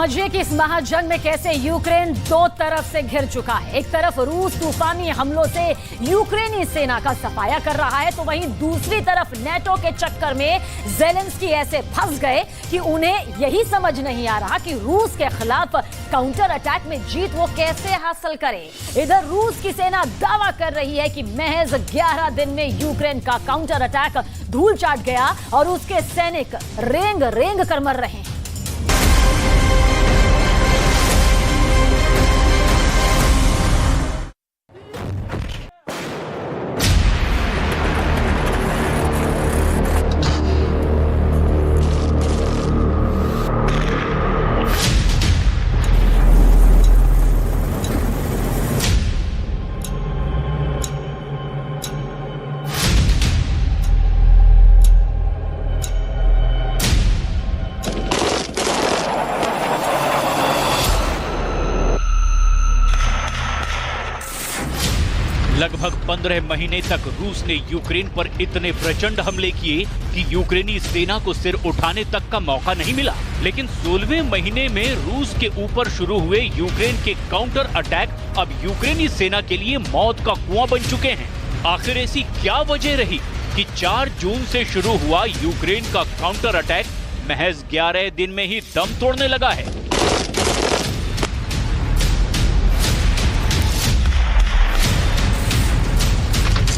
समझिए कि इस महाजंग में कैसे यूक्रेन दो तरफ से घिर चुका है। एक तरफ रूस तूफानी हमलों से यूक्रेनी सेना का सफाया कर रहा है, तो वहीं दूसरी तरफ नेटो के चक्कर में ज़ेलेंस्की ऐसे फंस गए कि उन्हें यही समझ नहीं आ रहा कि रूस के खिलाफ काउंटर अटैक में जीत वो कैसे हासिल करें। इधर रूस की सेना दावा कर रही है कि महज 11 दिन में यूक्रेन का काउंटर अटैक धूल चाट गया और उसके सैनिक रेंग रेंग कर मर रहे हैं। लगभग 15 महीने तक रूस ने यूक्रेन पर इतने प्रचंड हमले किए कि यूक्रेनी सेना को सिर उठाने तक का मौका नहीं मिला। लेकिन 16वें महीने में रूस के ऊपर शुरू हुए यूक्रेन के काउंटर अटैक अब यूक्रेनी सेना के लिए मौत का कुआं बन चुके हैं। आखिर ऐसी क्या वजह रही कि 4 जून से शुरू हुआ यूक्रेन का काउंटर अटैक महज 11 दिन में ही दम तोड़ने लगा है।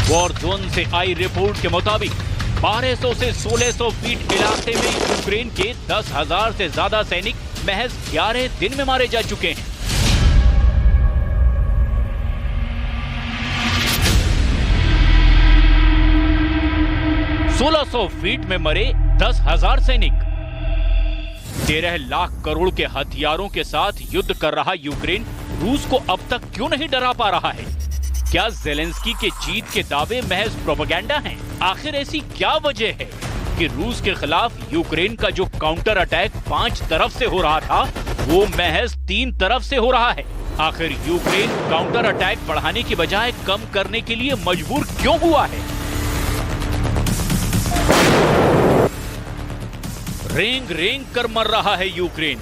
वॉर जोन से आई रिपोर्ट के मुताबिक 1200 से 1600 फीट इलाके में यूक्रेन के 10,000 से ज्यादा सैनिक महज 11 दिन में मारे जा चुके हैं। (1600 फीट में मरे 10,000 सैनिक। 13 लाख करोड़ के हथियारों के साथ युद्ध कर रहा यूक्रेन रूस को अब तक क्यों नहीं डरा पा रहा है? क्या ज़ेलेंस्की के जीत के दावे महज प्रोपेगेंडा हैं? आखिर ऐसी क्या वजह है कि रूस के खिलाफ यूक्रेन का जो काउंटर अटैक 5 तरफ से हो रहा था वो महज 3 तरफ से हो रहा है? आखिर यूक्रेन काउंटर अटैक बढ़ाने की बजाय कम करने के लिए मजबूर क्यों हुआ है? रेंग रेंग कर मर रहा है यूक्रेन।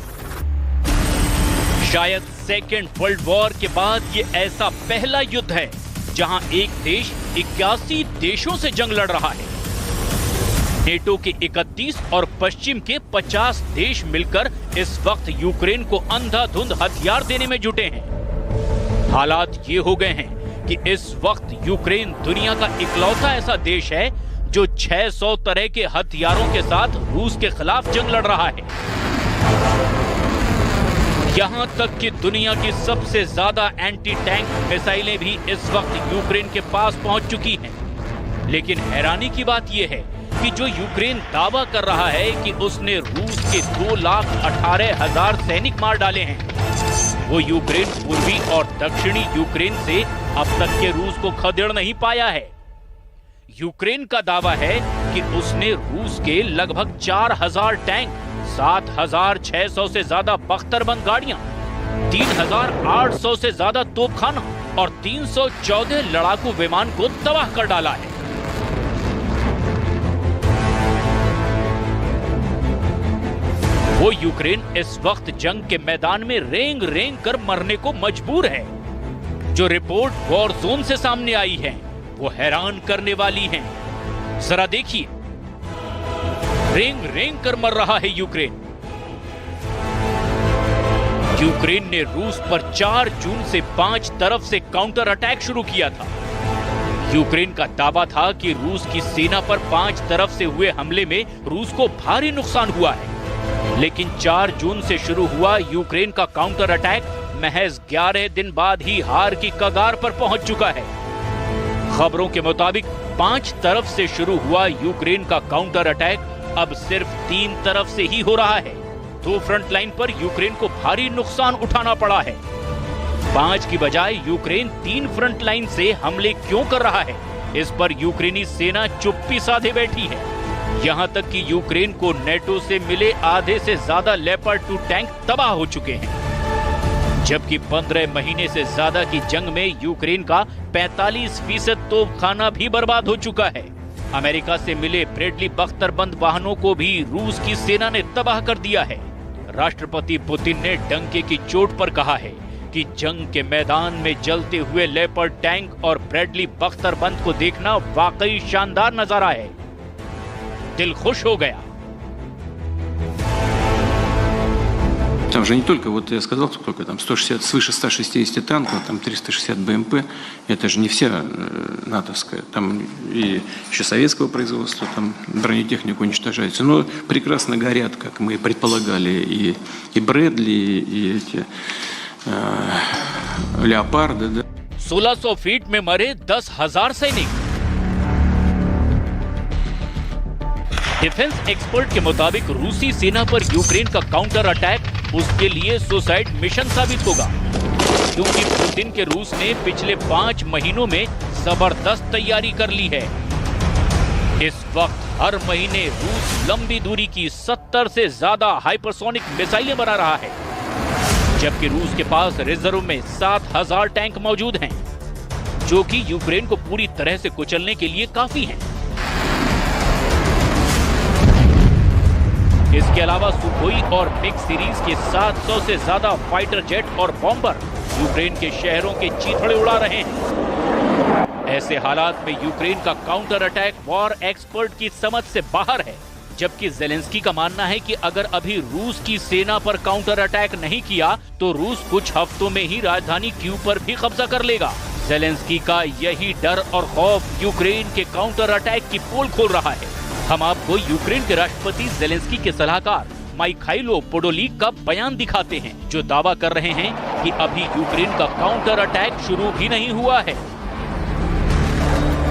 शायद सेकेंड वर्ल्ड वॉर के बाद ये ऐसा पहला युद्ध है जहां एक देश 81 देशों से जंग लड़ रहा है। नेटो के 31 और पश्चिम के 50 देश मिलकर इस वक्त यूक्रेन को अंधाधुंध हथियार देने में जुटे हैं। हालात ये हो गए हैं कि इस वक्त यूक्रेन दुनिया का इकलौता ऐसा देश है जो 600 तरह के हथियारों के साथ रूस के खिलाफ जंग लड़ रहा है। यहां तक कि दुनिया की सबसे ज्यादा एंटी टैंक मिसाइलें भी इस वक्त यूक्रेन के पास पहुंच चुकी हैं। लेकिन हैरानी की बात यह है कि जो यूक्रेन दावा कर रहा है कि उसने रूस के 2,18,000 सैनिक मार डाले हैं, वो यूक्रेन पूर्वी और दक्षिणी यूक्रेन से अब तक के रूस को खदेड़ नहीं पाया है। यूक्रेन का दावा है कि उसने रूस के लगभग 4,000 टैंक, 7,600 से ज्यादा बख्तरबंद गाड़ियां, 3,800 से ज्यादा तोपखाना और 314 लड़ाकू विमान को तबाह कर डाला है। वो यूक्रेन इस वक्त जंग के मैदान में रेंग रेंग कर मरने को मजबूर है। जो रिपोर्ट वॉर जोन से सामने आई है वो हैरान करने वाली हैं। जरा देखिए, रेंग रेंग कर मर रहा है यूक्रेन। यूक्रेन ने रूस पर 4 जून से 5 तरफ से काउंटर अटैक शुरू किया था। यूक्रेन का दावा था कि रूस की सेना पर 5 तरफ से हुए हमले में रूस को भारी नुकसान हुआ है। लेकिन 4 जून से शुरू हुआ यूक्रेन का काउंटर अटैक महज 11 दिन बाद ही हार की कगार पर पहुंच चुका है। खबरों के मुताबिक 5 तरफ से शुरू हुआ यूक्रेन का काउंटर अटैक अब सिर्फ 3 तरफ से ही हो रहा है। 2 फ्रंट लाइन पर यूक्रेन को भारी नुकसान उठाना पड़ा है। 5 की बजाय यूक्रेन 3 फ्रंट लाइन से हमले क्यों कर रहा है, इस पर यूक्रेनी सेना चुप्पी साधे बैठी है। यहां तक कि यूक्रेन को नेटो से मिले आधे से ज्यादा लेपर्ड 2 टैंक तबाह हो चुके हैं। जबकि 15 महीने से ज्यादा की जंग में यूक्रेन का 45% तोपखाना भी बर्बाद हो चुका है। अमेरिका से मिले ब्रेडली बख्तरबंद वाहनों को भी रूस की सेना ने तबाह कर दिया है। राष्ट्रपति पुतिन ने डंके की चोट पर कहा है कि जंग के मैदान में जलते हुए लेपर्ड टैंक और ब्रैडली बख्तरबंद को देखना वाकई शानदार नजारा है। दिल खुश हो गया। Там же не только, вот я сказал, сколько там, 160, свыше 160 танков, там 360 БМП, это же не вся натовская, там и еще советского производства, там бронетехника уничтожается, но прекрасно горят, как мы предполагали, и Брэдли, и эти Леопарды, да. 1600 फीट में मरे 10,000 सैनिक। डिफेंस एक्सपर्ट के मुताबिक रूसी सेना पर यूक्रेन का काउंटर अटैक उसके लिए सुसाइड मिशन साबित होगा, क्योंकि पुतिन के रूस ने पिछले 5 महीनों में जबरदस्त तैयारी कर ली है। इस वक्त हर महीने रूस लंबी दूरी की 70 से ज्यादा हाइपरसोनिक मिसाइलें बना रहा है, जबकि रूस के पास रिजर्व में 7,000 टैंक मौजूद हैं, जो कि यूक्रेन को पूरी तरह से कुचलने के लिए काफी हैं। इसके अलावा सुखोई और मिग सीरीज के 700 से ज्यादा फाइटर जेट और बॉम्बर यूक्रेन के शहरों के चीथड़े उड़ा रहे हैं। ऐसे हालात में यूक्रेन का काउंटर अटैक वॉर एक्सपर्ट की समझ से बाहर है, जबकि जेलेंस्की का मानना है कि अगर अभी रूस की सेना पर काउंटर अटैक नहीं किया तो रूस कुछ हफ्तों में ही राजधानी कीव पर भी कब्जा कर लेगा। जेलेंस्की का यही डर और खौफ यूक्रेन के काउंटर अटैक की पोल खोल रहा है। हम आपको यूक्रेन के राष्ट्रपति जेलेंस्की के सलाहकार माइखाइलो पोडोलिक का बयान दिखाते हैं, जो दावा कर रहे हैं कि अभी यूक्रेन का काउंटर अटैक शुरू भी नहीं हुआ है।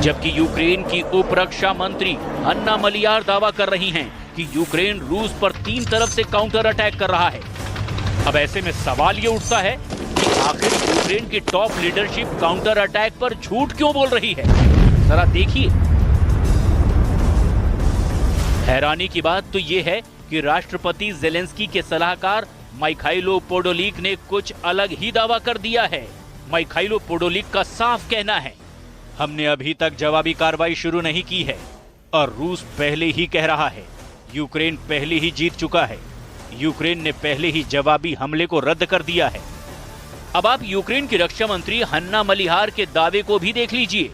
जबकि यूक्रेन की उप रक्षा मंत्री अन्ना मलियार दावा कर रही हैं कि यूक्रेन रूस पर 3 तरफ से काउंटर अटैक कर रहा है। अब ऐसे में सवाल ये उठता है कि आखिर यूक्रेन की टॉप लीडरशिप काउंटर अटैक पर झूठ क्यों बोल रही है? जरा देखिए। हैरानी की बात तो ये है कि राष्ट्रपति जेलेंस्की के सलाहकार माइखाइलो पोडोलिक ने कुछ अलग ही दावा कर दिया है। माइखाइलो पोडोलिक का साफ कहना है, हमने अभी तक जवाबी कार्रवाई शुरू नहीं की है और रूस पहले ही कह रहा है यूक्रेन पहले ही जीत चुका है। यूक्रेन ने पहले ही जवाबी हमले को रद्द कर दिया है। अब आप यूक्रेन की रक्षा मंत्री हन्ना मलिहार के दावे को भी देख लीजिए,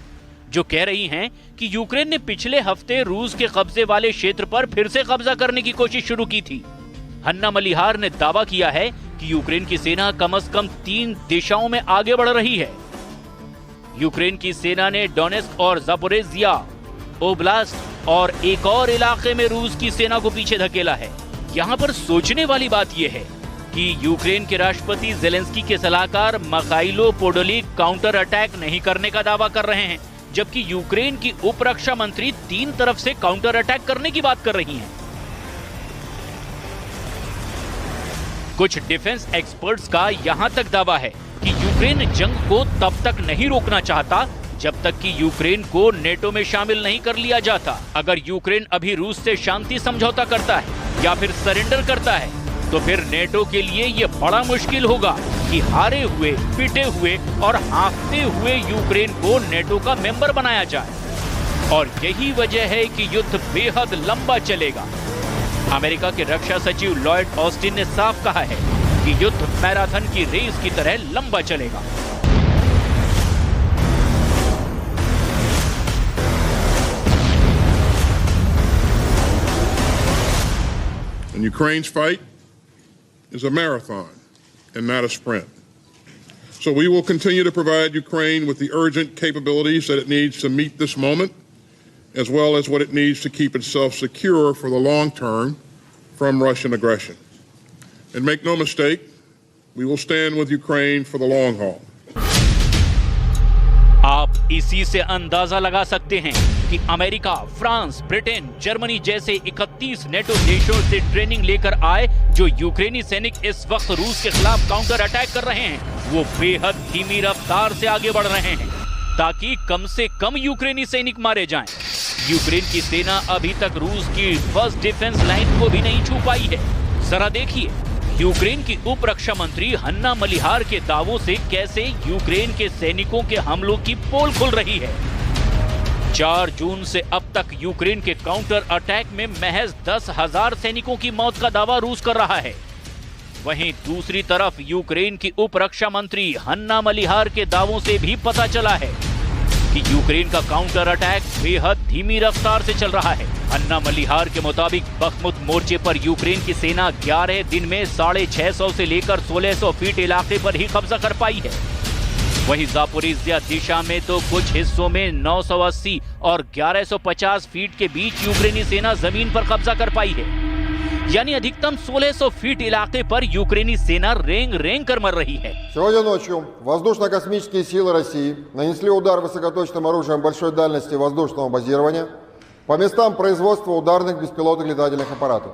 जो कह रही हैं कि यूक्रेन ने पिछले हफ्ते रूस के कब्जे वाले क्षेत्र पर फिर से कब्जा करने की कोशिश शुरू की थी। हन्ना मलिहार ने दावा किया है कि यूक्रेन की सेना कम से कम 3 दिशाओं में आगे बढ़ रही है। यूक्रेन की सेना ने डोनेस्क और ज़पोरिज़िया ओब्लास्ट और एक और इलाके में रूस की सेना को पीछे धकेला है। यहाँ पर सोचने वाली बात यह है कि यूक्रेन के राष्ट्रपति जेलेंस्की के सलाहकार माइखाइलो पोडोलिक काउंटर अटैक नहीं करने का दावा कर रहे हैं, जबकि यूक्रेन की उप रक्षा मंत्री 3 तरफ से काउंटर अटैक करने की बात कर रही हैं। कुछ डिफेंस एक्सपर्ट्स का यहां तक दावा है कि यूक्रेन जंग को तब तक नहीं रोकना चाहता जब तक कि यूक्रेन को नेटो में शामिल नहीं कर लिया जाता। अगर यूक्रेन अभी रूस से शांति समझौता करता है या फिर सरेंडर करता है तो फिर नेटो के लिए ये बड़ा मुश्किल होगा कि हारे हुए, पिटे हुए और हाँफते हुए यूक्रेन को नेटो का मेंबर बनाया जाए। और यही वजह है कि युद्ध बेहद लंबा चलेगा। अमेरिका के रक्षा सचिव लॉयड ऑस्टिन ने साफ कहा है कि युद्ध मैराथन की रेस की तरह लंबा चलेगा। And Ukraine's fight is a marathon and not a sprint. So we will continue to provide Ukraine with the urgent capabilities that it needs to meet this moment, as well as what it needs to keep itself secure for the long term from Russian aggression. And make no mistake, we will stand with Ukraine for the long haul. आप इसी से अंदाजा लगा सकते हैं कि America, France, Britain, Germany जैसे 31 NATO देशों से ट्रेनिंग लेकर आए जो यूक्रेनी सैनिक इस वक्त रूस के खिलाफ काउंटर अटैक कर रहे हैं, वो बेहद धीमी रफ्तार से आगे बढ़ रहे हैं ताकि कम से कम यूक्रेनी सैनिक मारे जाएं। यूक्रेन की सेना अभी तक रूस की फर्स्ट डिफेंस लाइन को भी नहीं छू पाई है। जरा देखिए यूक्रेन की उप रक्षा मंत्री हन्ना मलिहार के दावों से कैसे यूक्रेन के सैनिकों के हमलों की पोल खुल रही है। 4 जून से अब तक यूक्रेन के काउंटर अटैक में महज 10,000 सैनिकों की मौत का दावा रूस कर रहा है। वहीं दूसरी तरफ यूक्रेन की उप रक्षा मंत्री हन्ना मलिहार के दावों से भी पता चला है कि यूक्रेन का काउंटर अटैक बेहद धीमी रफ्तार से चल रहा है। हन्ना मलिहार के मुताबिक बखमुत मोर्चे पर यूक्रेन की सेना 11 दिन में 650 से लेकर 1600 फीट इलाके पर ही कब्जा कर पाई है। वहीं जापोरिजिया दिशा में तो कुछ हिस्सों में 980 और 1150 फीट के बीच यूक्रेनी सेना जमीन पर कब्जा कर पाई है। यानी अधिकतम 1600 फीट इलाके पर यूक्रेनी सेना रेंग कर मर रही है। Сегодня ночью воздушно-космические силы России нанесли удар высокоточным оружием большой дальности воздушного базирования по местам производства ударных беспилотных летательных аппаратов.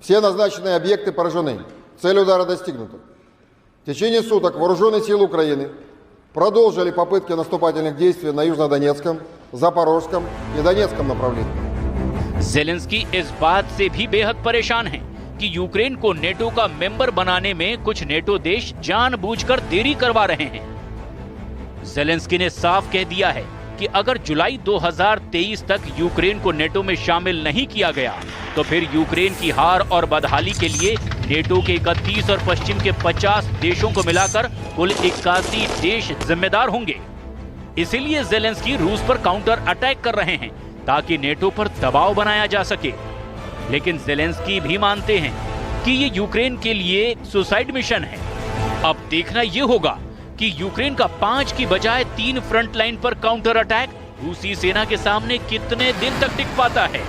Все назначенные объекты поражены. Цель удара достигнута. В течение суток вооруженные силы Украины продолжили попытки наступательных действий на Южнодонецком, Запорожском и Донецком направлениях. ज़ेलेंस्की इस बात से भी बेहद परेशान हैं कि यूक्रेन को नेटो का मेंबर बनाने में कुछ नेटो देश जानबूझकर देरी करवा रहे हैं। ज़ेलेंस्की ने साफ कह दिया है कि अगर जुलाई 2023 तक यूक्रेन को नेटो में शामिल नहीं किया गया तो फिर यूक्रेन की हार और बदहाली के लिए नेटो के 31 और पश्चिम के 50 देशों को मिलाकर कुल 81 देश जिम्मेदार होंगे। इसीलिए ज़ेलेंस्की रूस पर काउंटर अटैक कर रहे हैं ताकि नेटो पर दबाव बनाया जा सके। लेकिन ज़ेलेंस्की भी मानते हैं कि ये यूक्रेन के लिए सुसाइड मिशन है। अब देखना ये होगा कि यूक्रेन का 5 की बजाय 3 फ्रंट लाइन पर काउंटर अटैक रूसी सेना के सामने कितने दिन तक टिक पाता है।